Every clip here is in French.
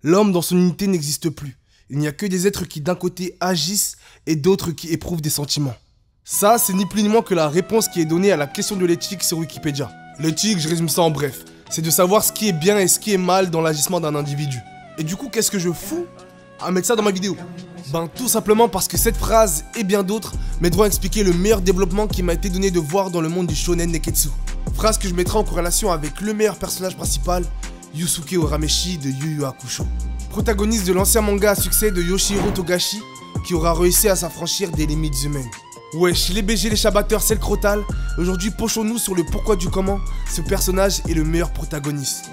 L'homme dans son unité n'existe plus. Il n'y a que des êtres qui d'un côté agissent et d'autres qui éprouvent des sentiments. Ça, c'est ni plus ni moins que la réponse qui est donnée à la question de l'éthique sur Wikipédia. L'éthique, je résume ça en bref, c'est de savoir ce qui est bien et ce qui est mal dans l'agissement d'un individu. Et du coup, qu'est-ce que je fous à mettre ça dans ma vidéo? Ben tout simplement parce que cette phrase et bien d'autres m'aideront à expliquer le meilleur développement qui m'a été donné de voir dans le monde du shonen neketsu. Phrase que je mettrai en corrélation avec le meilleur personnage principal, Yusuke Urameshi de Yu Yu Hakusho. Protagoniste de l'ancien manga à succès de Yoshihiro Togashi, qui aura réussi à s'affranchir des limites humaines. Wesh, les BG, les chabatteurs, c'est le crotal. Aujourd'hui, penchons-nous sur le pourquoi du comment. Ce personnage est le meilleur protagoniste.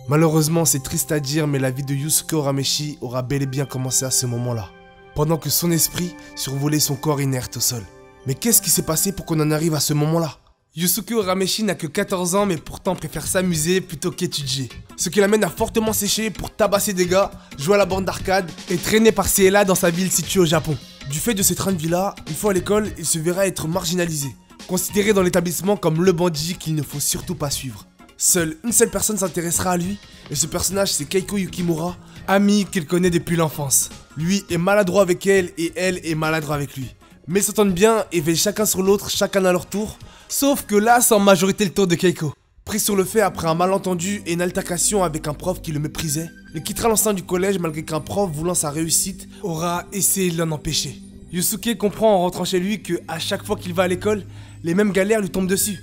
Malheureusement, c'est triste à dire, mais la vie de Yusuke Urameshi aura bel et bien commencé à ce moment-là, pendant que son esprit survolait son corps inerte au sol. Mais qu'est-ce qui s'est passé pour qu'on en arrive à ce moment-là? Yusuke Urameshi n'a que 14 ans, mais pourtant préfère s'amuser plutôt qu'étudier. Ce qui l'amène à fortement sécher pour tabasser des gars, jouer à la borne d'arcade et traîner par-ci et là dans sa ville située au Japon. Du fait de ces trains de vie-là, une fois à l'école, il se verra être marginalisé, considéré dans l'établissement comme le bandit qu'il ne faut surtout pas suivre. Seule une seule personne s'intéressera à lui, et ce personnage c'est Keiko Yukimura, amie qu'il connaît depuis l'enfance. Lui est maladroit avec elle et elle est maladroit avec lui. Mais ils s'entendent bien et veillent chacun sur l'autre, chacun à leur tour, sauf que là c'est en majorité le tour de Keiko. Pris sur le fait après un malentendu et une altercation avec un prof qui le méprisait, il quittera l'enceinte du collège malgré qu'un prof voulant sa réussite aura essayé de l'en empêcher. Yusuke comprend en rentrant chez lui que à chaque fois qu'il va à l'école, les mêmes galères lui tombent dessus.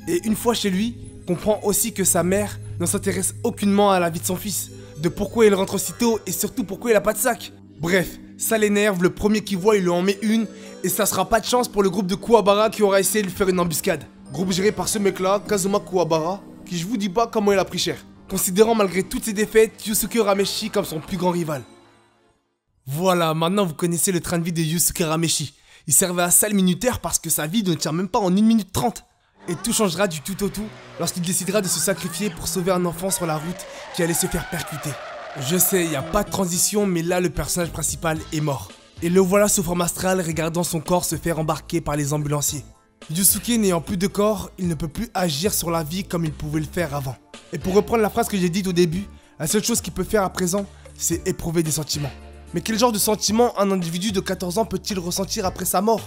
Et une fois chez lui, comprend aussi que sa mère ne s'intéresse aucunement à la vie de son fils, de pourquoi il rentre aussitôt et surtout pourquoi il a pas de sac. Bref, ça l'énerve, le premier qu'il voit il lui en met une et ça sera pas de chance pour le groupe de Kuwabara qui aura essayé de lui faire une embuscade. Groupe géré par ce mec là, Kazuma Kuwabara, qui je vous dis pas comment il a pris cher, considérant malgré toutes ses défaites Yusuke Urameshi comme son plus grand rival. Voilà, maintenant vous connaissez le train de vie de Yusuke Urameshi. Il servait à ça le minuteur parce que sa vie ne tient même pas en 1 minute 30. Et tout changera du tout au tout lorsqu'il décidera de se sacrifier pour sauver un enfant sur la route qui allait se faire percuter. Je sais, il n'y a pas de transition, mais là le personnage principal est mort. Et le voilà sous forme astrale regardant son corps se faire embarquer par les ambulanciers. Yusuke n'ayant plus de corps, il ne peut plus agir sur la vie comme il pouvait le faire avant. Et pour reprendre la phrase que j'ai dite au début, la seule chose qu'il peut faire à présent, c'est éprouver des sentiments. Mais quel genre de sentiments un individu de 14 ans peut-il ressentir après sa mort?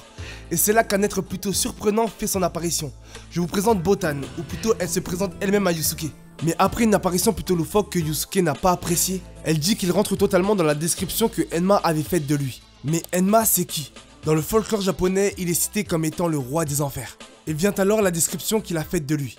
Et c'est là qu'un être plutôt surprenant fait son apparition. Je vous présente Botan, ou plutôt elle se présente elle-même à Yusuke. Mais après une apparition plutôt loufoque que Yusuke n'a pas appréciée, elle dit qu'il rentre totalement dans la description que Enma avait faite de lui. Mais Enma c'est qui? Dans le folklore japonais, il est cité comme étant le roi des enfers. Et vient alors la description qu'il a faite de lui.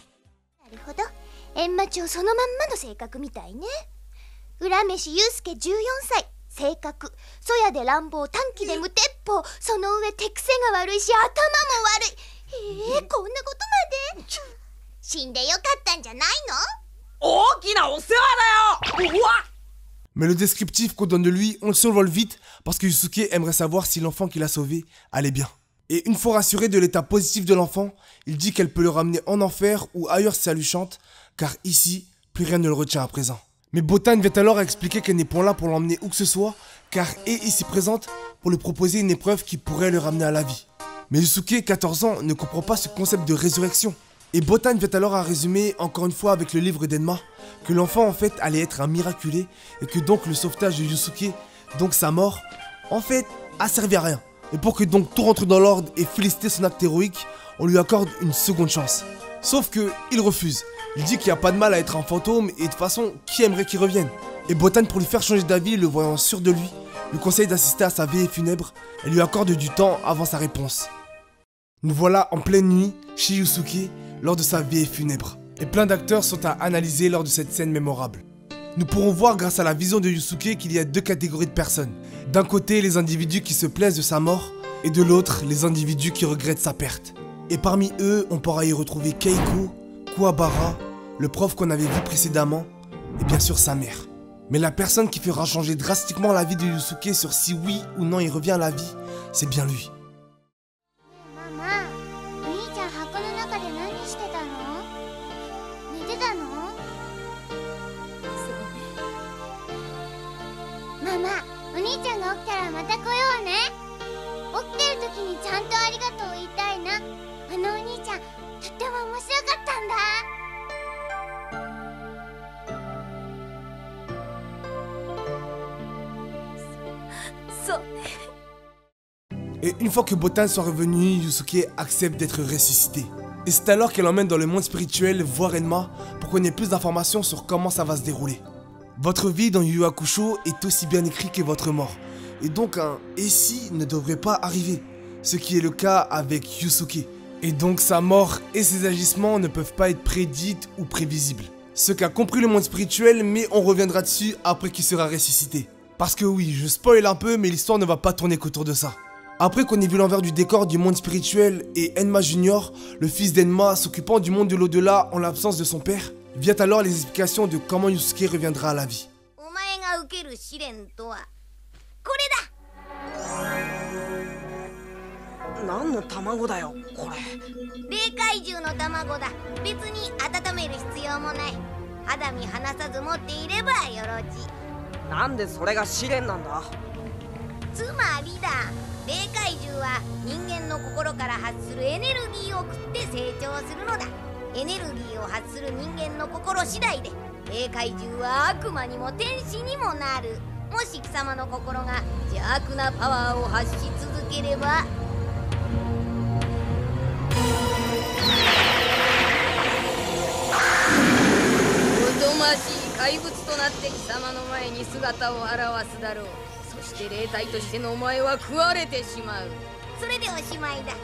Mais le descriptif qu'on donne de lui, on le survole vite parce que Yusuke aimerait savoir si l'enfant qu'il a sauvé allait bien. Et une fois rassuré de l'état positif de l'enfant, il dit qu'elle peut le ramener en enfer ou ailleurs si ça lui chante, car ici, plus rien ne le retient à présent. Mais Botan vient alors à expliquer qu'elle n'est point là pour l'emmener où que ce soit, car elle est ici présente pour lui proposer une épreuve qui pourrait le ramener à la vie. Mais Yusuke, 14 ans, ne comprend pas ce concept de résurrection. Et Botan vient alors à résumer, encore une fois avec le livre d'Enma, que l'enfant en fait allait être un miraculé et que donc le sauvetage de Yusuke, donc sa mort, en fait, a servi à rien. Et pour que donc tout rentre dans l'ordre et féliciter son acte héroïque, on lui accorde une seconde chance. Sauf que il refuse. Il dit qu'il n'y a pas de mal à être un fantôme et de toute façon, qui aimerait qu'il revienne? Et Botan, pour lui faire changer d'avis, le voyant sûr de lui conseille d'assister à sa veillée funèbre et lui accorde du temps avant sa réponse. Nous voilà en pleine nuit chez Yusuke lors de sa veillée funèbre. Et plein d'acteurs sont à analyser lors de cette scène mémorable. Nous pourrons voir grâce à la vision de Yusuke qu'il y a deux catégories de personnes. D'un côté, les individus qui se plaisent de sa mort, et de l'autre, les individus qui regrettent sa perte. Et parmi eux, on pourra y retrouver Keiko, Kuwabara, le prof qu'on avait vu précédemment, et bien sûr sa mère. Mais la personne qui fera changer drastiquement la vie de Yusuke sur si oui ou non il revient à la vie, c'est bien lui. 起きたらまた来ようね。起きてる時にちゃんとありがとう言いたいな。あのお兄ちゃんとっても面白かったんだ。Et une fois que Botan soit revenu, Yusuke accepte d'être ressuscité. Et c'est alors qu'elle l'emmène dans le monde spirituel voir Enma pour qu'on ait plus d'informations sur comment ça va se dérouler. Votre vie dans Yu Yu Hakusho est aussi bien écrit que votre mort. Et donc un « et si » ne devrait pas arriver. Ce qui est le cas avec Yusuke. Et donc sa mort et ses agissements ne peuvent pas être prédites ou prévisibles. Ce qu'a compris le monde spirituel, mais on reviendra dessus après qu'il sera ressuscité. Parce que oui, je spoil un peu, mais l'histoire ne va pas tourner qu'autour de ça. Après qu'on ait vu l'envers du décor du monde spirituel et Enma Junior, le fils d'Enma s'occupant du monde de l'au-delà en l'absence de son père, vient alors les explications de comment Yusuke reviendra à la vie.霊怪獣は人間の心から発するエネルギーを食って成長するのだ。エネルギーを発する人間の心次第で霊怪獣は悪魔にも天使にもなる。もし貴様の心が邪悪なパワーを発し続ければおぞましい怪物となって貴様の前に姿を現すだろう。そして霊体としてのお前は食われてしまう。それでおしまいだ。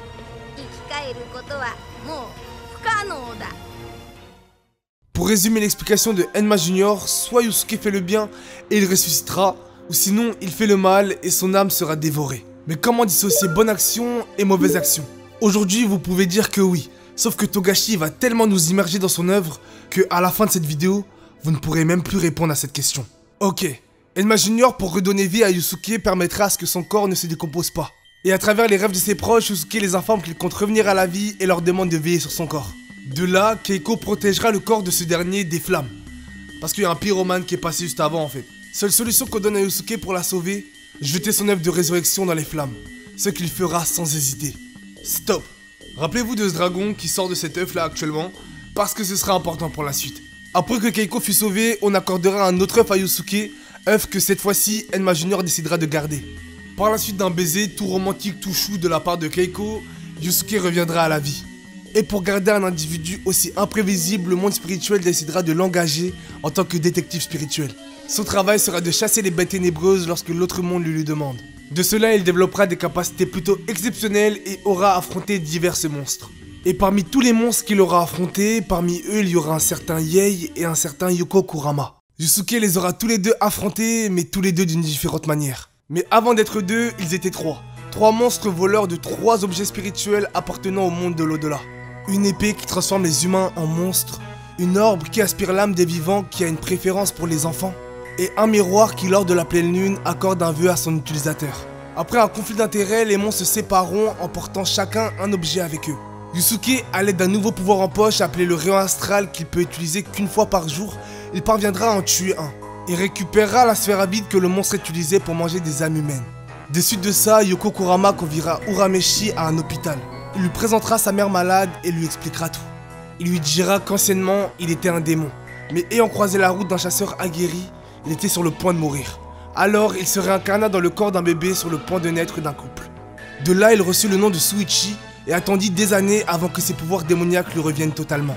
生き返ることはもう不可能だ。Pour résumer l'explication de Enma Junior, soit Yusuke fait le bien et il ressuscitera, ou sinon il fait le mal et son âme sera dévorée. Mais comment dissocier bonne action et mauvaise action? Aujourd'hui vous pouvez dire que oui, sauf que Togashi va tellement nous immerger dans son œuvre que à la fin de cette vidéo, vous ne pourrez même plus répondre à cette question. Ok. Enma Junior, pour redonner vie à Yusuke, permettra à ce que son corps ne se décompose pas. Et à travers les rêves de ses proches, Yusuke les informe qu'il compte revenir à la vie et leur demande de veiller sur son corps. De là, Keiko protégera le corps de ce dernier des flammes. Parce qu'il y a un pyromane qui est passé juste avant en fait. Seule solution qu'on donne à Yusuke pour la sauver, jeter son œuf de résurrection dans les flammes. Ce qu'il fera sans hésiter. Stop. Rappelez-vous de ce dragon qui sort de cet œuf là actuellement, parce que ce sera important pour la suite. Après que Keiko fut sauvé, on accordera un autre œuf à Yusuke, œuf que cette fois-ci, Enma Junior décidera de garder. Par la suite d'un baiser tout romantique, tout chou de la part de Keiko, Yusuke reviendra à la vie. Et pour garder un individu aussi imprévisible, le monde spirituel décidera de l'engager en tant que détective spirituel. Son travail sera de chasser les bêtes ténébreuses lorsque l'autre monde lui demande. De cela, il développera des capacités plutôt exceptionnelles et aura affronté divers monstres. Et parmi tous les monstres qu'il aura affrontés, parmi eux, il y aura un certain Yei et un certain Yoko Kurama. Yusuke les aura tous les deux affrontés, mais tous les deux d'une différente manière. Mais avant d'être deux, ils étaient trois. Trois monstres voleurs de trois objets spirituels appartenant au monde de l'au-delà. Une épée qui transforme les humains en monstres, une orbe qui aspire l'âme des vivants qui a une préférence pour les enfants, et un miroir qui lors de la pleine lune accorde un vœu à son utilisateur. Après un conflit d'intérêts, les monstres se sépareront en portant chacun un objet avec eux. Yusuke, à l'aide d'un nouveau pouvoir en poche appelé le rayon astral qu'il peut utiliser qu'une fois par jour, il parviendra à en tuer un, et récupérera la sphère avide que le monstre utilisait pour manger des âmes humaines. De suite de ça, Yoko Kurama conviera Urameshi à un hôpital. Il lui présentera sa mère malade et lui expliquera tout. Il lui dira qu'anciennement, il était un démon, mais ayant croisé la route d'un chasseur aguerri, il était sur le point de mourir. Alors, il se réincarna dans le corps d'un bébé sur le point de naître d'un couple. De là, il reçut le nom de Suichi et attendit des années avant que ses pouvoirs démoniaques lui reviennent totalement.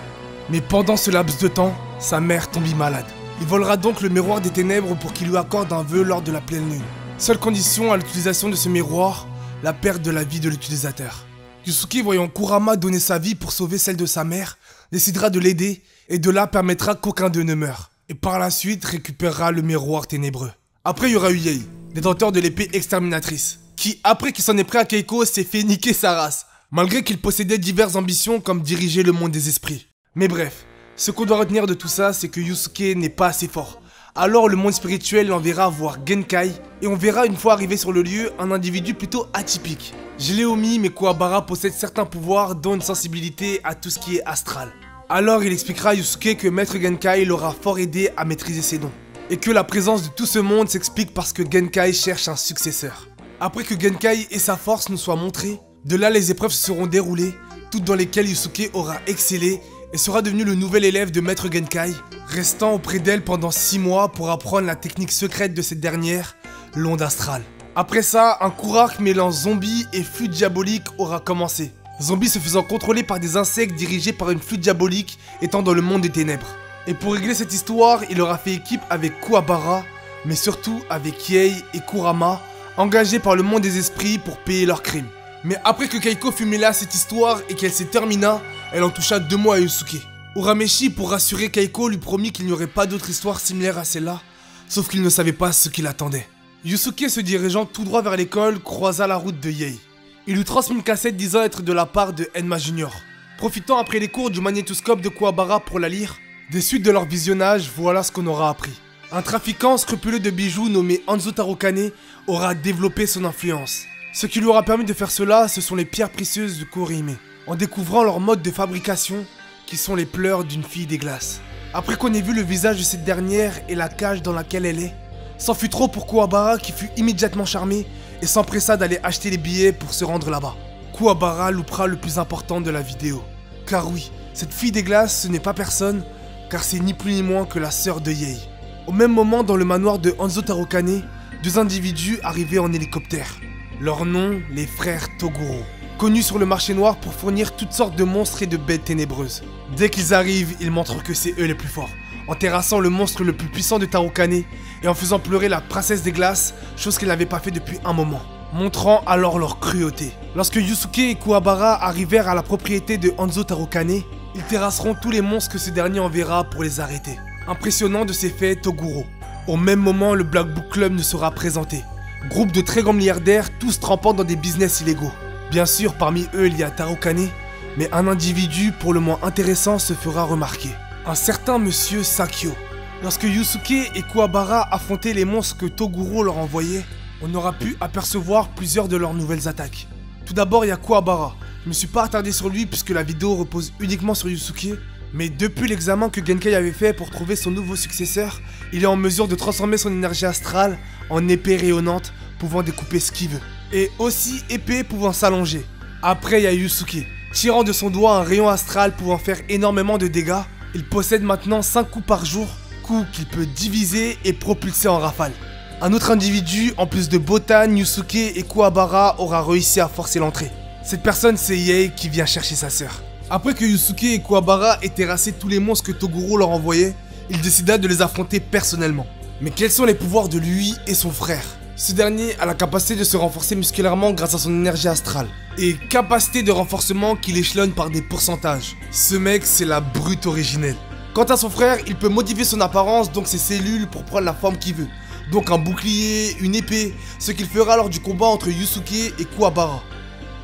Mais pendant ce laps de temps, sa mère tombit malade. Il volera donc le miroir des ténèbres pour qu'il lui accorde un vœu lors de la pleine lune. Seule condition à l'utilisation de ce miroir, la perte de la vie de l'utilisateur. Yusuke, voyant Kurama donner sa vie pour sauver celle de sa mère, décidera de l'aider et de là permettra qu'aucun d'eux ne meure. Et par la suite récupérera le miroir ténébreux. Après il y aura eu Yei, détenteur de l'épée exterminatrice, qui après qu'il s'en est pris à Keiko s'est fait niquer sa race, malgré qu'il possédait diverses ambitions comme diriger le monde des esprits. Mais bref, ce qu'on doit retenir de tout ça c'est que Yusuke n'est pas assez fort. Alors le monde spirituel l'enverra voir Genkai et on verra une fois arrivé sur le lieu un individu plutôt atypique. Je l'ai omis mais Kuwabara possède certains pouvoirs dont une sensibilité à tout ce qui est astral. Alors il expliquera à Yusuke que Maître Genkai l'aura fort aidé à maîtriser ses dons. et que la présence de tout ce monde s'explique parce que Genkai cherche un successeur. Après que Genkai et sa force nous soient montrés, de là les épreuves se seront déroulées, toutes dans lesquelles Yusuke aura excellé et sera devenu le nouvel élève de Maître Genkai, restant auprès d'elle pendant 6 mois pour apprendre la technique secrète de cette dernière, l'onde astrale. Après ça, un court arc mêlant zombies et flûte diabolique aura commencé. Zombies se faisant contrôler par des insectes dirigés par une flûte diabolique étant dans le monde des ténèbres. Et pour régler cette histoire, il aura fait équipe avec Kuwabara, mais surtout avec Yei et Kurama, engagés par le monde des esprits pour payer leurs crimes. Mais après que Keiko fut mêlée à cette histoire et qu'elle s'est terminée, elle en toucha 2 mois à Yusuke. Urameshi, pour rassurer Keiko, lui promit qu'il n'y aurait pas d'autre histoire similaire à celle-là, sauf qu'il ne savait pas ce qui l'attendait. Yusuke, se dirigeant tout droit vers l'école, croisa la route de Yei. Il lui transmit une cassette disant être de la part de Enma Junior. Profitant après les cours du magnétoscope de Kuwabara pour la lire, des suites de leur visionnage, voilà ce qu'on aura appris. Un trafiquant scrupuleux de bijoux nommé Hanzo Tarokane aura développé son influence. Ce qui lui aura permis de faire cela, ce sont les pierres précieuses de Korihime, en découvrant leur mode de fabrication, qui sont les pleurs d'une fille des glaces. Après qu'on ait vu le visage de cette dernière et la cage dans laquelle elle est, c'en fut trop pour Kuwabara qui fut immédiatement charmé et s'empressa d'aller acheter les billets pour se rendre là-bas. Kuwabara loupera le plus important de la vidéo. Car oui, cette fille des glaces, ce n'est pas personne, car c'est ni plus ni moins que la sœur de Yei. Au même moment, dans le manoir de Hanzo Tarokane, 2 individus arrivaient en hélicoptère. Leur nom, les frères Toguro, connus sur le marché noir pour fournir toutes sortes de monstres et de bêtes ténébreuses. Dès qu'ils arrivent, ils montrent que c'est eux les plus forts, en terrassant le monstre le plus puissant de Tarokane et en faisant pleurer la princesse des glaces, chose qu'ils n'avaient pas fait depuis un moment, montrant alors leur cruauté. Lorsque Yusuke et Kuwabara arrivèrent à la propriété de Hanzo Tarokane, ils terrasseront tous les monstres que ce dernier enverra pour les arrêter. Impressionnant de ces faits, Toguro. Au même moment, le Black Book Club nous sera présenté. Groupe de très grands milliardaires, tous trempant dans des business illégaux. Bien sûr, parmi eux, il y a Tarokane, mais un individu pour le moins intéressant se fera remarquer. Un certain monsieur Sakyo. Lorsque Yusuke et Kuwabara affrontaient les monstres que Toguro leur envoyait, on aura pu apercevoir plusieurs de leurs nouvelles attaques. Tout d'abord, il y a Kuwabara. Je me suis pas attardé sur lui puisque la vidéo repose uniquement sur Yusuke, mais depuis l'examen que Genkai avait fait pour trouver son nouveau successeur, il est en mesure de transformer son énergie astrale en épée rayonnante pouvant découper ce qu'il veut. Et aussi épée pouvant s'allonger. Après, il y a Yusuke. Tirant de son doigt un rayon astral pouvant faire énormément de dégâts, il possède maintenant 5 coups par jour, coups qu'il peut diviser et propulser en rafale. Un autre individu, en plus de Botan, Yusuke et Kuwabara, aura réussi à forcer l'entrée. Cette personne, c'est Yei qui vient chercher sa sœur. Après que Yusuke et Kuwabara aient terrassé tous les monstres que Toguro leur envoyait, il décida de les affronter personnellement. Mais quels sont les pouvoirs de lui et son frère? Ce dernier a la capacité de se renforcer musculairement grâce à son énergie astrale. Et capacité de renforcement qu'il échelonne par des pourcentages. Ce mec, c'est la brute originelle. Quant à son frère, il peut modifier son apparence, donc ses cellules, pour prendre la forme qu'il veut. Donc un bouclier, une épée, ce qu'il fera lors du combat entre Yusuke et Kuwabara.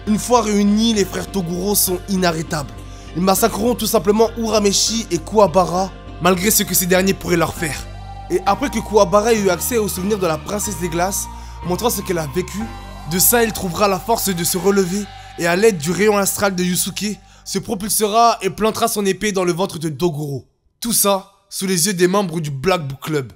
Une fois réunis, les frères Toguro sont inarrêtables. Ils massacreront tout simplement Urameshi et Kuwabara, malgré ce que ces derniers pourraient leur faire. Et après que Kuwabara ait eu accès aux souvenirs de la princesse des glaces, montrant ce qu'elle a vécu, de ça il trouvera la force de se relever et à l'aide du rayon astral de Yusuke, se propulsera et plantera son épée dans le ventre de Toguro. Tout ça sous les yeux des membres du Black Book Club.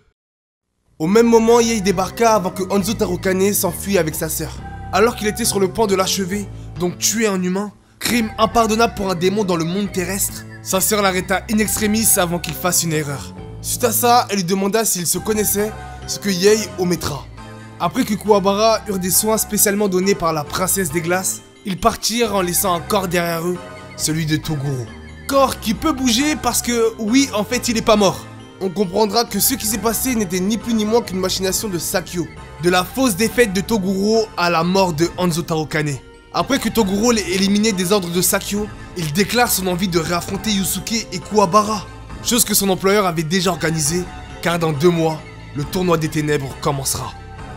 Au même moment, Yei débarqua avant que Hanzo Tarokane s'enfuit avec sa sœur. Alors qu'il était sur le point de l'achever, donc tuer un humain, crime impardonnable pour un démon dans le monde terrestre, sa sœur l'arrêta in extremis avant qu'il fasse une erreur. Suite à ça, elle lui demanda s'ils se connaissaient, ce que Yei omettra. Après que Kuwabara eurent des soins spécialement donnés par la princesse des glaces, ils partirent en laissant un corps derrière eux, celui de Toguro. Corps qui peut bouger parce que, oui, en fait, il est pas mort. On comprendra que ce qui s'est passé n'était ni plus ni moins qu'une machination de Sakyo. De la fausse défaite de Toguro à la mort de Hanzo Tarokane. Après que Toguro l'ait éliminé des ordres de Sakyo, il déclare son envie de réaffronter Yusuke et Kuwabara. Chose que son employeur avait déjà organisée, car dans 2 mois, le tournoi des ténèbres commencera.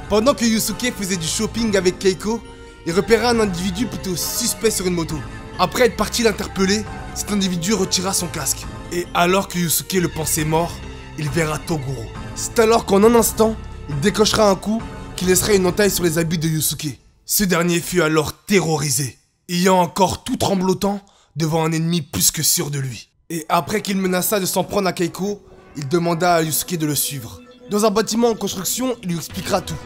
Pendant que Yusuke faisait du shopping avec Keiko, il repéra un individu plutôt suspect sur une moto. Après être parti l'interpeller, cet individu retira son casque. Et alors que Yusuke le pensait mort, il verra Toguro. C'est alors qu'en un instant, il décochera un coup qui laissera une entaille sur les habits de Yusuke. Ce dernier fut alors terrorisé, ayant encore tout tremblotant devant un ennemi plus que sûr de lui. Et après qu'il menaça de s'en prendre à Keiko, il demanda à Yusuke de le suivre. Dans un bâtiment en construction, il lui expliquera tout.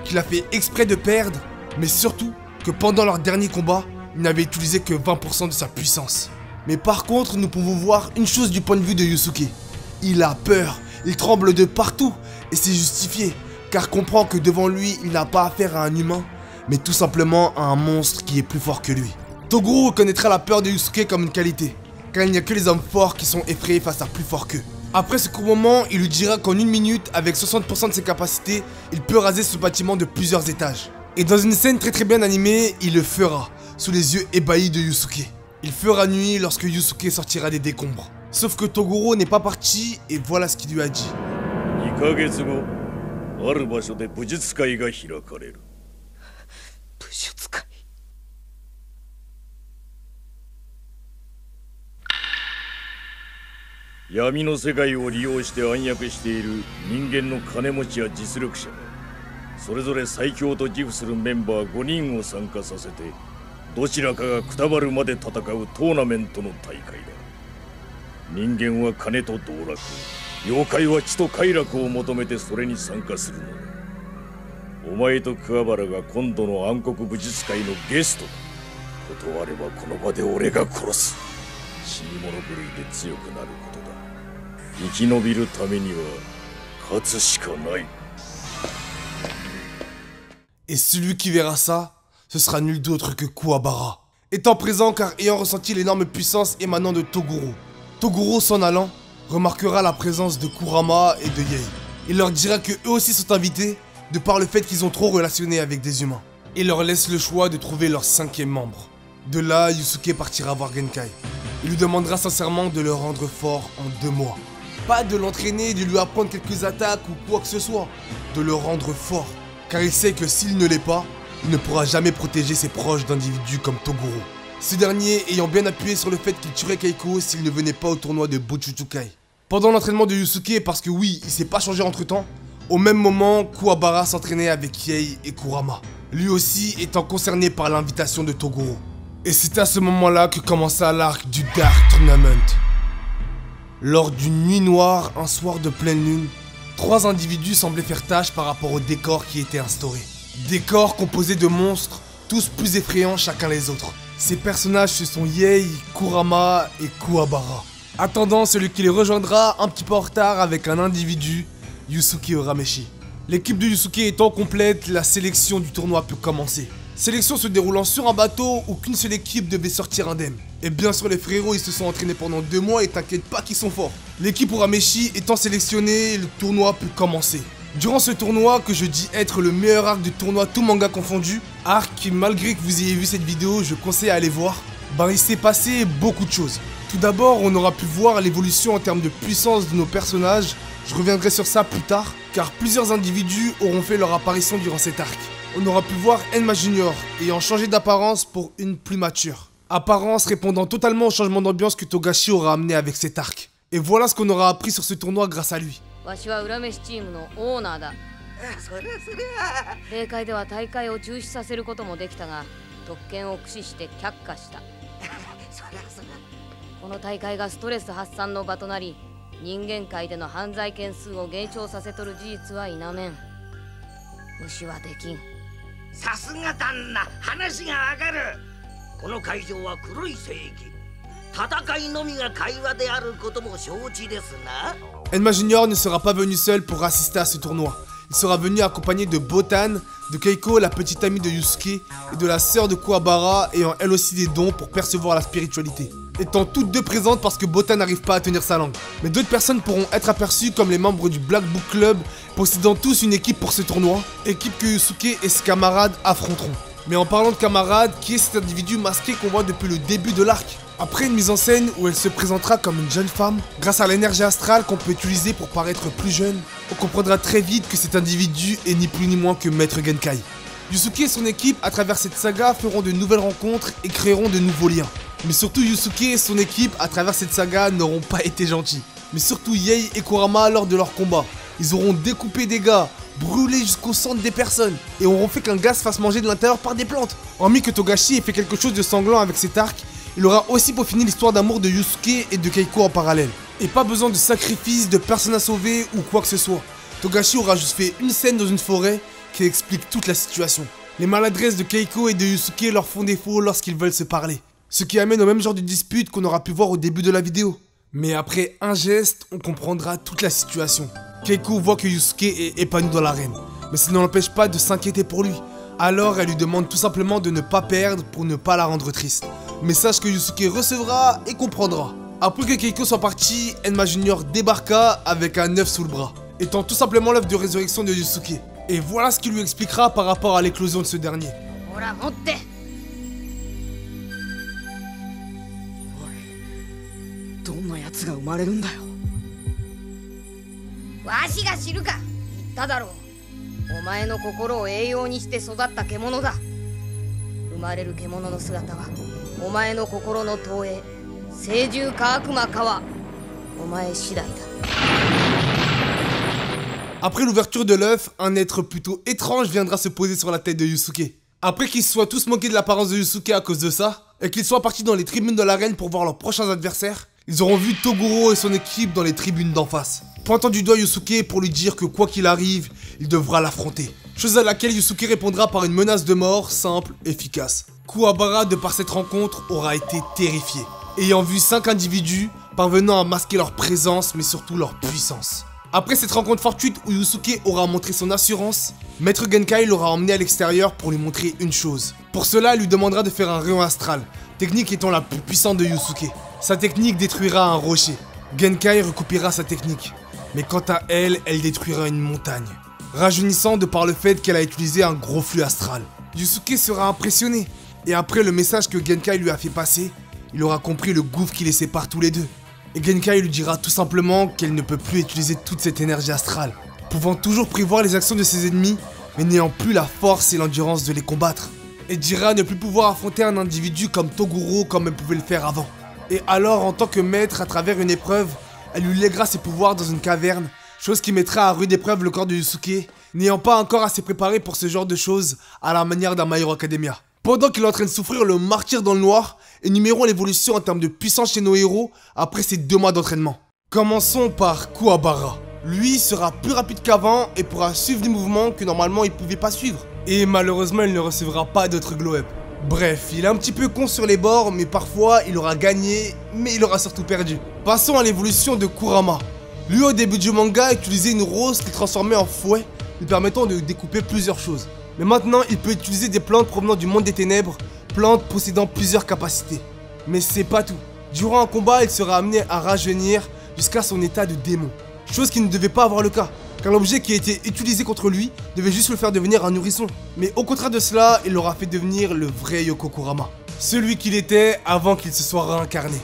Qu'il a fait exprès de perdre, mais surtout que pendant leur dernier combat, il n'avait utilisé que 20% de sa puissance. Mais par contre, nous pouvons voir une chose du point de vue de Yusuke. Il a peur, il tremble de partout, et c'est justifié, car comprend que devant lui, il n'a pas affaire à un humain, mais tout simplement à un monstre qui est plus fort que lui. Toguro reconnaîtra la peur de Yusuke comme une qualité, car il n'y a que les hommes forts qui sont effrayés face à plus fort qu'eux. Après ce court moment, il lui dira qu'en une minute, avec 60% de ses capacités, il peut raser ce bâtiment de plusieurs étages. Et dans une scène très bien animée, il le fera, sous les yeux ébahis de Yusuke. Il fera nuit lorsque Yusuke sortira des décombres. Sauf que Toguro n'est pas parti, et voilà ce qu'il lui a dit. 2ヶ月後、ある場所で武術会が開かれる。武術会。闇の世界を利用して暗躍している人間の金持ちや実力者がそれぞれ最強と自負するメンバー5人を参加させてどちらかがくたばるまで戦うトーナメントの大会だ。人間は金と道楽、妖怪は血と快楽を求めてそれに参加するのだ。お前と桑原が今度の暗黒武術会のゲストだ。断ればこの場で俺が殺す。死に物狂いで強くなることだ。生き延びるためには勝つしかない。 Et celui qui verra ça, ce sera nul d'autre que Kuwabara. Étant présent car ayant ressenti l'énorme puissance émanant de Toguro. Toguro s'en allant, remarquera la présence de Kurama et de Yei. Il leur dira que eux aussi sont invités, de par le fait qu'ils ont trop relationné avec des humains. Et leur laisse le choix de trouver leur 5e membre. De là, Yusuke partira voir Genkai. Il lui demandera sincèrement de le rendre fort en 2 mois. Pas de l'entraîner, de lui apprendre quelques attaques ou quoi que ce soit. De le rendre fort. Car il sait que s'il ne l'est pas, il ne pourra jamais protéger ses proches d'individus comme Toguro. Ce dernier ayant bien appuyé sur le fait qu'il tuerait Keiko s'il ne venait pas au tournoi de Bochuchukai. Pendant l'entraînement de Yusuke, parce que oui, il s'est pas changé entre temps, au même moment, Kuwabara s'entraînait avec Yei et Kurama. Lui aussi étant concerné par l'invitation de Toguro. Et c'est à ce moment-là que commença l'arc du Dark Tournament. Lors d'une nuit noire, un soir de pleine lune, 3 individus semblaient faire tâche par rapport au décor qui était instauré. Décor composé de monstres, tous plus effrayants chacun les autres. Ces personnages ce sont Yei, Kurama et Kuwabara. Attendant celui qui les rejoindra un petit peu en retard avec un individu, Yusuke Urameshi. L'équipe de Yusuke étant complète, la sélection du tournoi peut commencer. Sélection se déroulant sur un bateau où qu'une seule équipe devait sortir indemne. Et bien sûr les frérots ils se sont entraînés pendant 2 mois et t'inquiète pas qu'ils sont forts. L'équipe Urameshi étant sélectionnée, le tournoi peut commencer. Durant ce tournoi que je dis être le meilleur arc du tournoi tout manga confondu, arc qui malgré que vous ayez vu cette vidéo je conseille à aller voir, ben il s'est passé beaucoup de choses. Tout d'abord on aura pu voir l'évolution en termes de puissance de nos personnages, je reviendrai sur ça plus tard, car plusieurs individus auront fait leur apparition durant cet arc. On aura pu voir Enma Junior, ayant changé d'apparence pour une plus mature. Apparence répondant totalement au changement d'ambiance que Togashi aura amené avec cet arc. Et voilà ce qu'on aura appris sur ce tournoi grâce à lui. わしは裏飯チームのオーナーだ。例会では大会を中止させることもできたが、特権を駆使して却下した。この大会がストレス発散の場となり、人間界での犯罪件数を減少させとる事実は否めん。無視はできん。さすが旦那、話がわかる。この会場は黒い聖域。戦いのみが会話であることも承知ですな。Enma Junior ne sera pas venu seul pour assister à ce tournoi. Il sera venu accompagné de Botan, de Keiko, la petite amie de Yusuke, et de la sœur de Kuwabara, ayant elle aussi des dons pour percevoir la spiritualité. Étant toutes deux présentes parce que Botan n'arrive pas à tenir sa langue. Mais d'autres personnes pourront être aperçues comme les membres du Black Book Club, possédant tous une équipe pour ce tournoi, équipe que Yusuke et ses camarades affronteront. Mais en parlant de camarades, qui est cet individu masqué qu'on voit depuis le début de l'arc? Après une mise en scène où elle se présentera comme une jeune femme, grâce à l'énergie astrale qu'on peut utiliser pour paraître plus jeune, on comprendra très vite que cet individu est ni plus ni moins que Maître Genkai. Yusuke et son équipe, à travers cette saga, feront de nouvelles rencontres et créeront de nouveaux liens. Mais surtout Yusuke et son équipe, à travers cette saga, n'auront pas été gentils. Mais surtout Yei et Kurama lors de leur combat. Ils auront découpé des gars, brûlé jusqu'au centre des personnes, et auront fait qu'un gars se fasse manger de l'intérieur par des plantes. Hormis que Togashi ait fait quelque chose de sanglant avec cet arc, il aura aussi peaufiné l'histoire d'amour de Yusuke et de Keiko en parallèle. Et pas besoin de sacrifice, de personnes à sauver ou quoi que ce soit. Togashi aura juste fait une scène dans une forêt qui explique toute la situation. Les maladresses de Keiko et de Yusuke leur font défaut lorsqu'ils veulent se parler. Ce qui amène au même genre de dispute qu'on aura pu voir au début de la vidéo. Mais après un geste, on comprendra toute la situation. Keiko voit que Yusuke est épanoui dans l'arène, mais ça ne l'empêche pas de s'inquiéter pour lui. Alors elle lui demande tout simplement de ne pas perdre pour ne pas la rendre triste. Message que Yusuke recevra et comprendra. Après que Keiko soit parti, Enma Junior débarqua avec un œuf sous le bras, étant tout simplement l'œuf de résurrection de Yusuke. Et voilà ce qu'il lui expliquera par rapport à l'éclosion de ce dernier. Après l'ouverture de l'œuf, un être plutôt étrange viendra se poser sur la tête de Yusuke. Après qu'ils se soient tous moqués de l'apparence de Yusuke à cause de ça, et qu'ils soient partis dans les tribunes de l'arène pour voir leurs prochains adversaires, ils auront vu Toguro et son équipe dans les tribunes d'en face, pointant du doigt Yusuke pour lui dire que quoi qu'il arrive, il devra l'affronter. Chose à laquelle Yusuke répondra par une menace de mort simple, efficace. Kuwabara, de par cette rencontre, aura été terrifié, ayant vu 5 individus parvenant à masquer leur présence mais surtout leur puissance. Après cette rencontre fortuite où Yusuke aura montré son assurance, Maître Genkai l'aura emmené à l'extérieur pour lui montrer une chose. Pour cela, il lui demandera de faire un rayon astral, technique étant la plus puissante de Yusuke. Sa technique détruira un rocher. Genkai recopiera sa technique, mais quant à elle, elle détruira une montagne, rajeunissant de par le fait qu'elle a utilisé un gros flux astral. Yusuke sera impressionné, et après le message que Genkai lui a fait passer, il aura compris le gouffre qui les sépare tous les deux. Et Genkai lui dira tout simplement qu'elle ne peut plus utiliser toute cette énergie astrale, pouvant toujours prévoir les actions de ses ennemis, mais n'ayant plus la force et l'endurance de les combattre. Et dira ne plus pouvoir affronter un individu comme Toguro comme elle pouvait le faire avant. Et alors, en tant que maître, à travers une épreuve, elle lui lèguera ses pouvoirs dans une caverne, chose qui mettra à rude épreuve le corps de Yusuke, n'ayant pas encore assez préparé pour ce genre de choses à la manière d'un My Hero Academia. Pendant qu'il est en train de souffrir le martyre dans le noir, énumérons l'évolution en termes de puissance chez nos héros après ces 2 mois d'entraînement. Commençons par Kuwabara. Lui sera plus rapide qu'avant et pourra suivre des mouvements que normalement il pouvait pas suivre. Et malheureusement il ne recevra pas d'autres glow-up. Bref, il est un petit peu con sur les bords, mais parfois il aura gagné, mais il aura surtout perdu. Passons à l'évolution de Kurama. Lui au début du manga utilisait une rose qu'il transformait en fouet, lui permettant de découper plusieurs choses. Mais maintenant, il peut utiliser des plantes provenant du monde des ténèbres, plantes possédant plusieurs capacités. Mais c'est pas tout. Durant un combat, il sera amené à rajeunir jusqu'à son état de démon. Chose qui ne devait pas avoir le cas, car l'objet qui a été utilisé contre lui devait juste le faire devenir un nourrisson. Mais au contraire de cela, il l'aura fait devenir le vrai Yoko Kurama. Celui qu'il était avant qu'il se soit réincarné.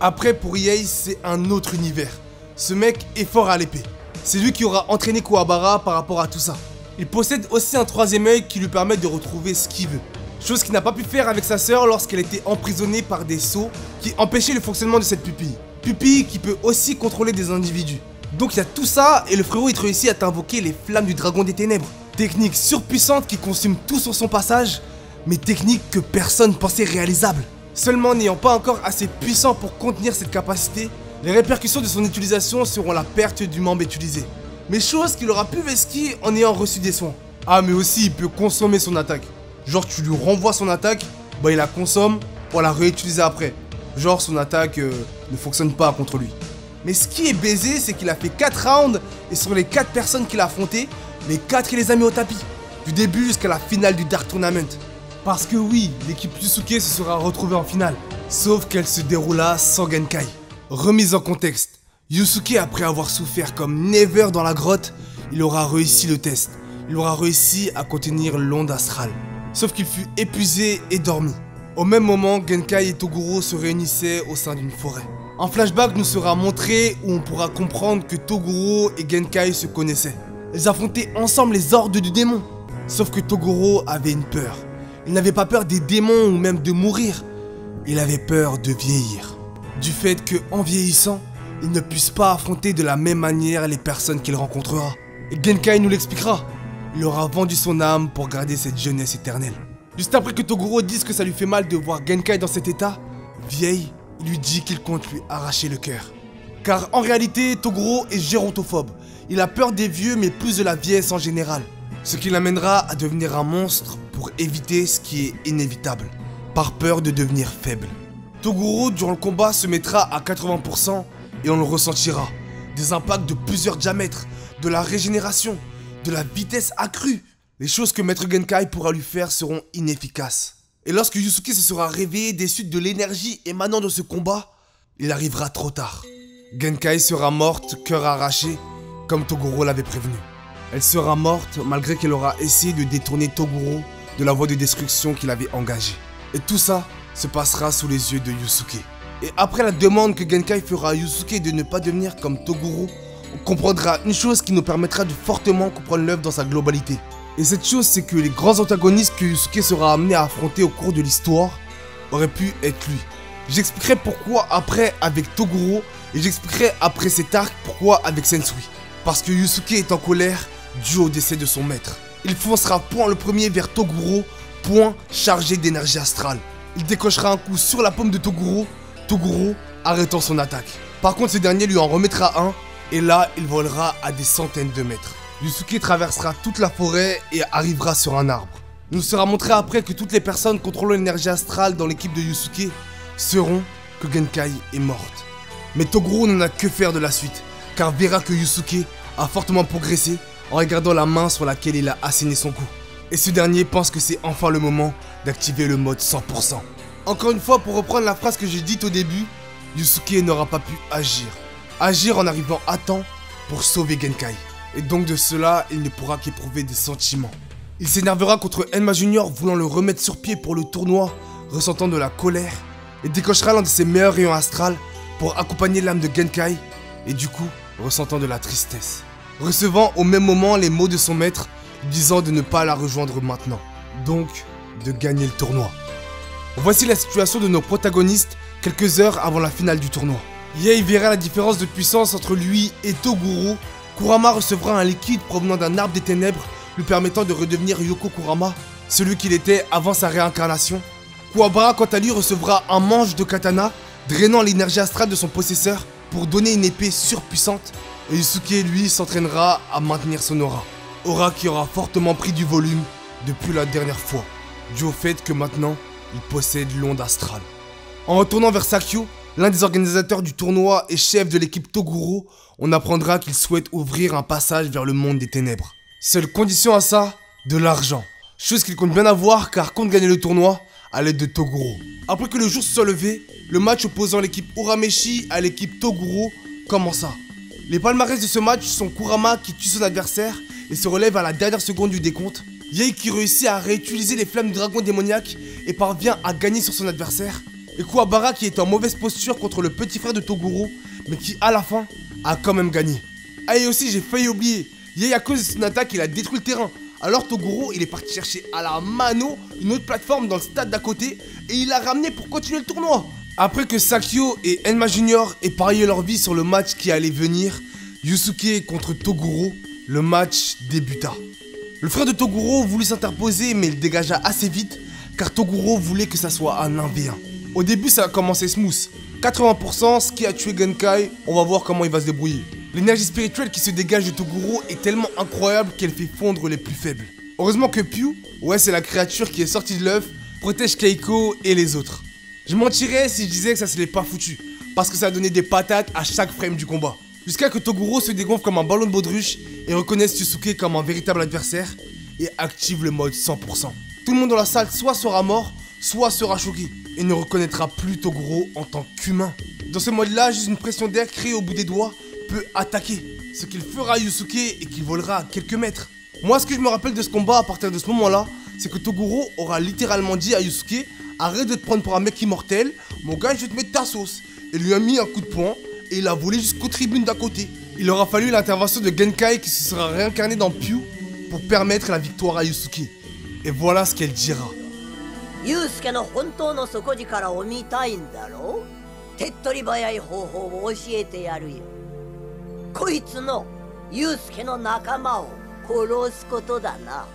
Après, pour Iei, c'est un autre univers. Ce mec est fort à l'épée. C'est lui qui aura entraîné Kuwabara par rapport à tout ça. Il possède aussi un 3e œil qui lui permet de retrouver ce qu'il veut. Chose qu'il n'a pas pu faire avec sa sœur lorsqu'elle était emprisonnée par des sceaux qui empêchaient le fonctionnement de cette pupille. Pupille qui peut aussi contrôler des individus. Donc il y a tout ça et le frérot il réussit à invoquer les flammes du dragon des ténèbres. Technique surpuissante qui consume tout sur son passage, mais technique que personne pensait réalisable. Seulement n'ayant pas encore assez puissant pour contenir cette capacité, les répercussions de son utilisation seront la perte du membre utilisé. Mais chose qu'il aura pu vesquer en ayant reçu des soins. Ah mais aussi il peut consommer son attaque. Genre tu lui renvoies son attaque, bah il la consomme pour la réutiliser après. Genre son attaque ne fonctionne pas contre lui. Mais ce qui est baisé c'est qu'il a fait 4 rounds et sur les 4 personnes qu'il a affrontées, les 4 il les a mis au tapis. Du début jusqu'à la finale du Dark Tournament. Parce que oui, l'équipe Yusuke se sera retrouvée en finale. Sauf qu'elle se déroula sans Genkai. Remise en contexte. Yusuke, après avoir souffert comme never dans la grotte, il aura réussi le test. Il aura réussi à contenir l'onde astrale. Sauf qu'il fut épuisé et dormi. Au même moment, Genkai et Toguro se réunissaient au sein d'une forêt. Un flashback nous sera montré où on pourra comprendre que Toguro et Genkai se connaissaient. Ils affrontaient ensemble les hordes du démon. Sauf que Toguro avait une peur. Il n'avait pas peur des démons ou même de mourir. Il avait peur de vieillir. Du fait que, en vieillissant, il ne puisse pas affronter de la même manière les personnes qu'il rencontrera. Et Genkai nous l'expliquera. Il aura vendu son âme pour garder cette jeunesse éternelle. Juste après que Toguro dise que ça lui fait mal de voir Genkai dans cet état, vieille, il lui dit qu'il compte lui arracher le cœur. Car en réalité, Toguro est gérontophobe. Il a peur des vieux mais plus de la vieillesse en général. Ce qui l'amènera à devenir un monstre pour éviter ce qui est inévitable. Par peur de devenir faible. Toguro durant le combat se mettra à 80% et on le ressentira. Des impacts de plusieurs diamètres, de la régénération, de la vitesse accrue. Les choses que Maître Genkai pourra lui faire seront inefficaces. Et lorsque Yusuke se sera réveillé des suites de l'énergie émanant de ce combat, il arrivera trop tard. Genkai sera morte, cœur arraché, comme Toguro l'avait prévenu. Elle sera morte malgré qu'elle aura essayé de détourner Toguro de la voie de destruction qu'il avait engagée. Et tout ça se passera sous les yeux de Yusuke. Et après la demande que Genkai fera à Yusuke de ne pas devenir comme Toguro, on comprendra une chose qui nous permettra de fortement comprendre l'œuvre dans sa globalité. Et cette chose, c'est que les grands antagonistes que Yusuke sera amené à affronter au cours de l'histoire auraient pu être lui. J'expliquerai pourquoi après avec Toguro et j'expliquerai après cet arc pourquoi avec Sensui. Parce que Yusuke est en colère dû au décès de son maître. Il foncera point le premier vers Toguro, point chargé d'énergie astrale. Il décochera un coup sur la paume de Toguro, Toguro arrêtant son attaque. Par contre, ce dernier lui en remettra un et là, il volera à des centaines de mètres. Yusuke traversera toute la forêt et arrivera sur un arbre. Il nous sera montré après que toutes les personnes contrôlant l'énergie astrale dans l'équipe de Yusuke sauront que Genkai est morte. Mais Toguro n'en a que faire de la suite, car verra que Yusuke a fortement progressé en regardant la main sur laquelle il a asséné son coup. Et ce dernier pense que c'est enfin le moment d'activer le mode 100%. Encore une fois, pour reprendre la phrase que j'ai dite au début, Yusuke n'aura pas pu agir. Agir en arrivant à temps pour sauver Genkai. Et donc de cela, il ne pourra qu'éprouver des sentiments. Il s'énervera contre Enma Junior voulant le remettre sur pied pour le tournoi, ressentant de la colère, et décochera l'un de ses meilleurs rayons astrales pour accompagner l'âme de Genkai, et du coup, ressentant de la tristesse. Recevant au même moment les mots de son maître, disant de ne pas la rejoindre maintenant. Donc, de gagner le tournoi. Voici la situation de nos protagonistes quelques heures avant la finale du tournoi. Yei verra la différence de puissance entre lui et Toguro. Kurama recevra un liquide provenant d'un arbre des ténèbres lui permettant de redevenir Yoko Kurama, celui qu'il était avant sa réincarnation. Kuwabara quant à lui recevra un manche de katana drainant l'énergie astrale de son possesseur pour donner une épée surpuissante. Et Yusuke lui s'entraînera à maintenir son aura. Aura qui aura fortement pris du volume depuis la dernière fois, dû au fait que maintenant il possède l'onde astrale. En retournant vers Sakyo, l'un des organisateurs du tournoi et chef de l'équipe Toguro, on apprendra qu'il souhaite ouvrir un passage vers le monde des ténèbres. Seule condition à ça, de l'argent. Chose qu'il compte bien avoir car compte gagner le tournoi à l'aide de Toguro. Après que le jour se soit levé, le match opposant l'équipe Urameshi à l'équipe Toguro commença. Les palmarès de ce match sont Kurama qui tue son adversaire et se relève à la dernière seconde du décompte. Yei qui réussit à réutiliser les flammes du dragon démoniaque et parvient à gagner sur son adversaire. Et Kuwabara qui est en mauvaise posture contre le petit frère de Toguro, mais qui à la fin a quand même gagné. Ah et aussi j'ai failli oublier, Yei à cause de son attaque il a détruit le terrain. Alors Toguro il est parti chercher à la mano une autre plateforme dans le stade d'à côté et il l'a ramené pour continuer le tournoi. Après que Sakyo et Enma Junior aient parié leur vie sur le match qui allait venir, Yusuke contre Toguro, le match débuta. Le frère de Toguro voulut s'interposer mais il dégagea assez vite car Toguro voulait que ça soit un 1v1. Au début ça a commencé smooth, 80% ce qui a tué Genkai, on va voir comment il va se débrouiller. L'énergie spirituelle qui se dégage de Toguro est tellement incroyable qu'elle fait fondre les plus faibles. Heureusement que Pyu, ouais c'est la créature qui est sortie de l'œuf, protège Keiko et les autres. Je mentirais si je disais que ça se l'est pas foutu, parce que ça a donné des patates à chaque frame du combat. Jusqu'à que Toguro se dégonfle comme un ballon de baudruche et reconnaisse Yusuke comme un véritable adversaire et active le mode 100%. Tout le monde dans la salle soit sera mort, soit sera choqué et ne reconnaîtra plus Toguro en tant qu'humain. Dans ce mode là, juste une pression d'air créée au bout des doigts peut attaquer, ce qu'il fera à Yusuke et qu'il volera à quelques mètres. Moi ce que je me rappelle de ce combat à partir de ce moment là, c'est que Toguro aura littéralement dit à Yusuke: arrête de te prendre pour un mec immortel, mon gars je vais te mettre ta sauce. Et lui a mis un coup de poing et il a volé jusqu'aux tribunes d'à côté. Il aura fallu l'intervention de Genkai qui se sera réincarné dans Pyu pour permettre la victoire à Yusuke. Et voilà ce qu'elle dira. Yusuke no hontou no sokoji kara o mitai n daro? Tettori bayai hohou o oshiete yaru yo. Koitsu no Yusuke no nakama o korosu koto da na.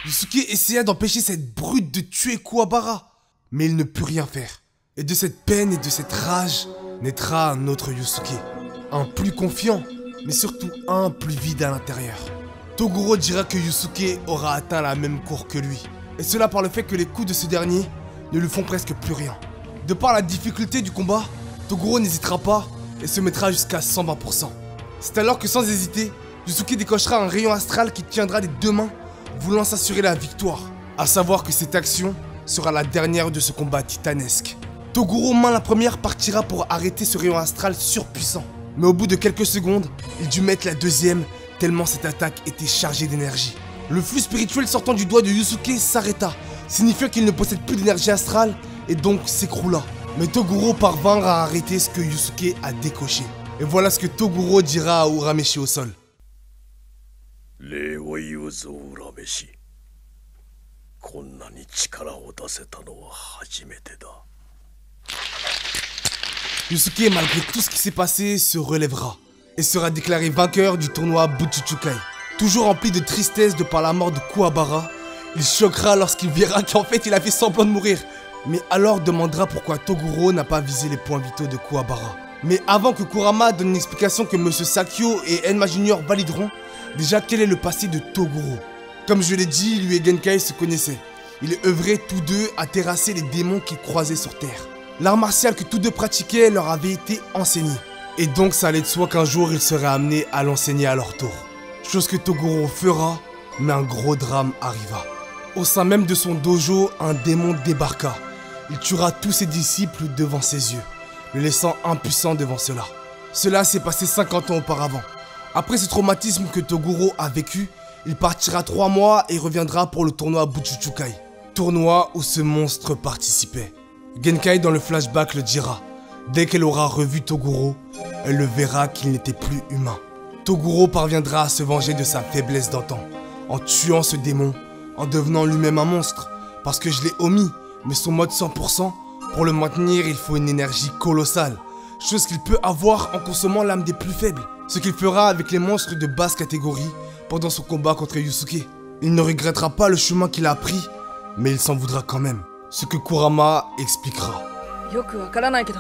Yusuke essaya d'empêcher cette brute de tuer Kuwabara, mais il ne put rien faire. Et de cette peine et de cette rage naîtra un autre Yusuke. Un plus confiant, mais surtout un plus vide à l'intérieur. Toguro dira que Yusuke aura atteint la même cour que lui. Et cela par le fait que les coups de ce dernier ne lui font presque plus rien. De par la difficulté du combat, Toguro n'hésitera pas et se mettra jusqu'à 120%. C'est alors que sans hésiter, Yusuke décochera un rayon astral qui tiendra des deux mains, voulant s'assurer la victoire. A savoir que cette action sera la dernière de ce combat titanesque. Toguro, main la première, partira pour arrêter ce rayon astral surpuissant. Mais au bout de quelques secondes, il dut mettre la deuxième, tellement cette attaque était chargée d'énergie. Le flux spirituel sortant du doigt de Yusuke s'arrêta, signifiant qu'il ne possède plus d'énergie astrale et donc s'écroula. Mais Toguro parvint à arrêter ce que Yusuke a décoché. Et voilà ce que Toguro dira à Urameshi au sol. Yusuke, malgré tout ce qui s'est passé, se relèvera et sera déclaré vainqueur du tournoi Buchuchukai. Toujours rempli de tristesse de par la mort de Kuwabara, il choquera lorsqu'il verra qu'en fait il a fait semblant de mourir. Mais alors demandera pourquoi Toguro n'a pas visé les points vitaux de Kuwabara. Mais avant que Kurama donne une explication que Monsieur Sakyo et Enma Junior valideront, déjà quel est le passé de Toguro? Comme je l'ai dit, lui et Genkai se connaissaient. Ils œuvraient tous deux à terrasser les démons qu'ils croisaient sur Terre. L'art martial que tous deux pratiquaient leur avait été enseigné. Et donc ça allait de soi qu'un jour ils seraient amenés à l'enseigner à leur tour. Chose que Toguro fera, mais un gros drame arriva. Au sein même de son dojo, un démon débarqua. Il tuera tous ses disciples devant ses yeux, le laissant impuissant devant cela. Cela s'est passé 50 ans auparavant. Après ce traumatisme que Toguro a vécu, il partira 3 mois et reviendra pour le tournoi Buchuchukai. Tournoi où ce monstre participait. Genkai dans le flashback le dira. Dès qu'elle aura revu Toguro, elle le verra qu'il n'était plus humain. Toguro parviendra à se venger de sa faiblesse d'antan, en tuant ce démon, en devenant lui-même un monstre. Parce que je l'ai omis, mais son mode 100%, pour le maintenir, il faut une énergie colossale. Chose qu'il peut avoir en consommant l'âme des plus faibles. Ce qu'il fera avec les monstres de basse catégorie pendant son combat contre Yusuke. Il ne regrettera pas le chemin qu'il a pris, mais il s'en voudra quand même. Ce que Kurama expliquera. よくわからないけど、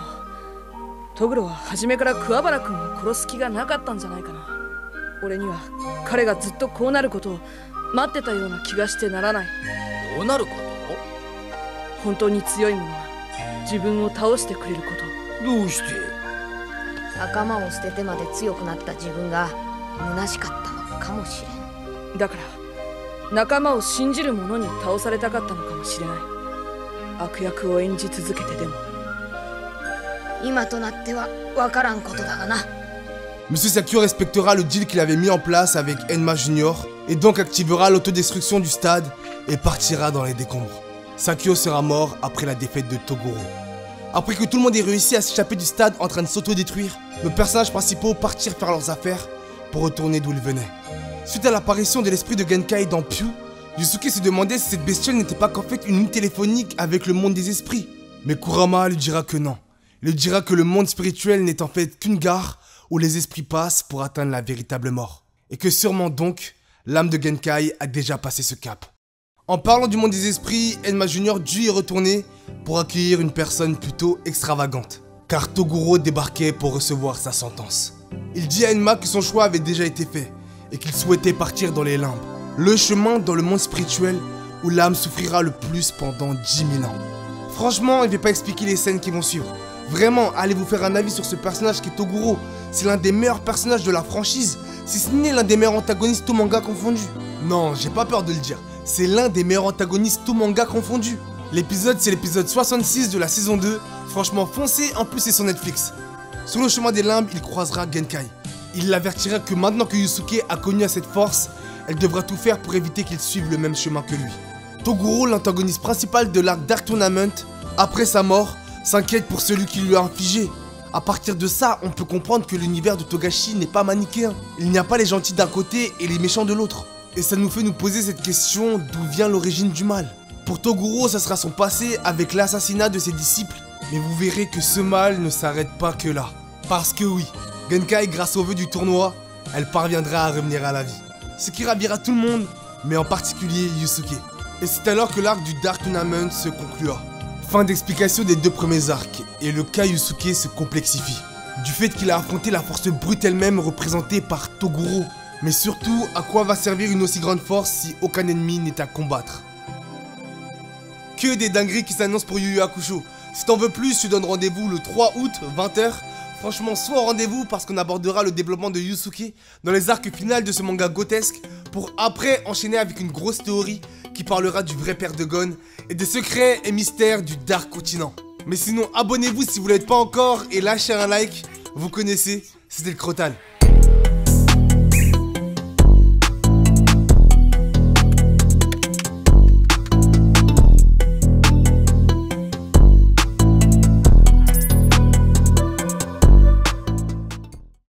トグロは初めから桑原君を殺す気がなかったんじゃないかな。俺には彼がずっとこうなることを待ってたような気がしてならない。どうなること？本当に強い者は自分を倒してくれること。どうして？仲間を捨ててまで強くなった自分が虚しかったのかもしれん。だから仲間を信じる者に倒されたかったのかもしれない。悪役を演じ続けてでも。今となっては分からんことだがな。Monsieur Sakyo respectera le deal qu'il avait mis en place avec Enma Junior et donc activera l'autodestruction du stade et partira dans les décombres. Sakyo sera mort après la défaite de Toguro. Après que tout le monde ait réussi à s'échapper du stade en train de s'auto-détruire, nos personnages principaux partirent faire leurs affaires pour retourner d'où ils venaient. Suite à l'apparition de l'esprit de Genkai dans Pyu, Yusuke se demandait si cette bestiole n'était pas qu'en fait une ligne téléphonique avec le monde des esprits. Mais Kurama lui dira que non. Il lui dira que le monde spirituel n'est en fait qu'une gare où les esprits passent pour atteindre la véritable mort. Et que sûrement donc, l'âme de Genkai a déjà passé ce cap. En parlant du monde des esprits, Enma Junior dut y retourner pour accueillir une personne plutôt extravagante. Car Toguro débarquait pour recevoir sa sentence. Il dit à Enma que son choix avait déjà été fait et qu'il souhaitait partir dans les limbes. Le chemin dans le monde spirituel où l'âme souffrira le plus pendant 10 000 ans. Franchement, il ne vais pas expliquer les scènes qui vont suivre. Vraiment, allez vous faire un avis sur ce personnage qui est Toguro. C'est l'un des meilleurs personnages de la franchise, si ce n'est l'un des meilleurs antagonistes tout manga confondu. Non, j'ai pas peur de le dire. C'est l'un des meilleurs antagonistes tout manga confondu. L'épisode, c'est l'épisode 66 de la saison 2. Franchement, foncez, en plus c'est sur Netflix. Sur le chemin des limbes, il croisera Genkai. Il l'avertira que maintenant que Yusuke a connu à cette force, elle devra tout faire pour éviter qu'il suive le même chemin que lui. Toguro, l'antagoniste principal de l'arc Dark Tournament, après sa mort, s'inquiète pour celui qui lui a infligé. A partir de ça, on peut comprendre que l'univers de Togashi n'est pas manichéen. Il n'y a pas les gentils d'un côté et les méchants de l'autre. Et ça nous fait nous poser cette question, d'où vient l'origine du mal? Pour Toguro, ça sera son passé avec l'assassinat de ses disciples. Mais vous verrez que ce mal ne s'arrête pas que là. Parce que oui, Genkai, grâce au vœu du tournoi, elle parviendra à revenir à la vie. Ce qui ravira tout le monde, mais en particulier Yusuke. Et c'est alors que l'arc du Dark Tournament se conclura. Fin d'explication des 2 premiers arcs, et le cas Yusuke se complexifie. Du fait qu'il a affronté la force brute elle-même représentée par Toguro. Mais surtout, à quoi va servir une aussi grande force si aucun ennemi n'est à combattre? Que des dingueries qui s'annoncent pour Yu Yu Hakusho. Si t'en veux plus, je te donne rendez-vous le 3 août, 20h. Franchement, sois au rendez-vous parce qu'on abordera le développement de Yusuke dans les arcs finales de ce manga grotesque pour après enchaîner avec une grosse théorie qui parlera du vrai père de Gon et des secrets et mystères du Dark Continent. Mais sinon, abonnez-vous si vous ne l'êtes pas encore et lâchez un like. Vous connaissez, c'était le Crotal.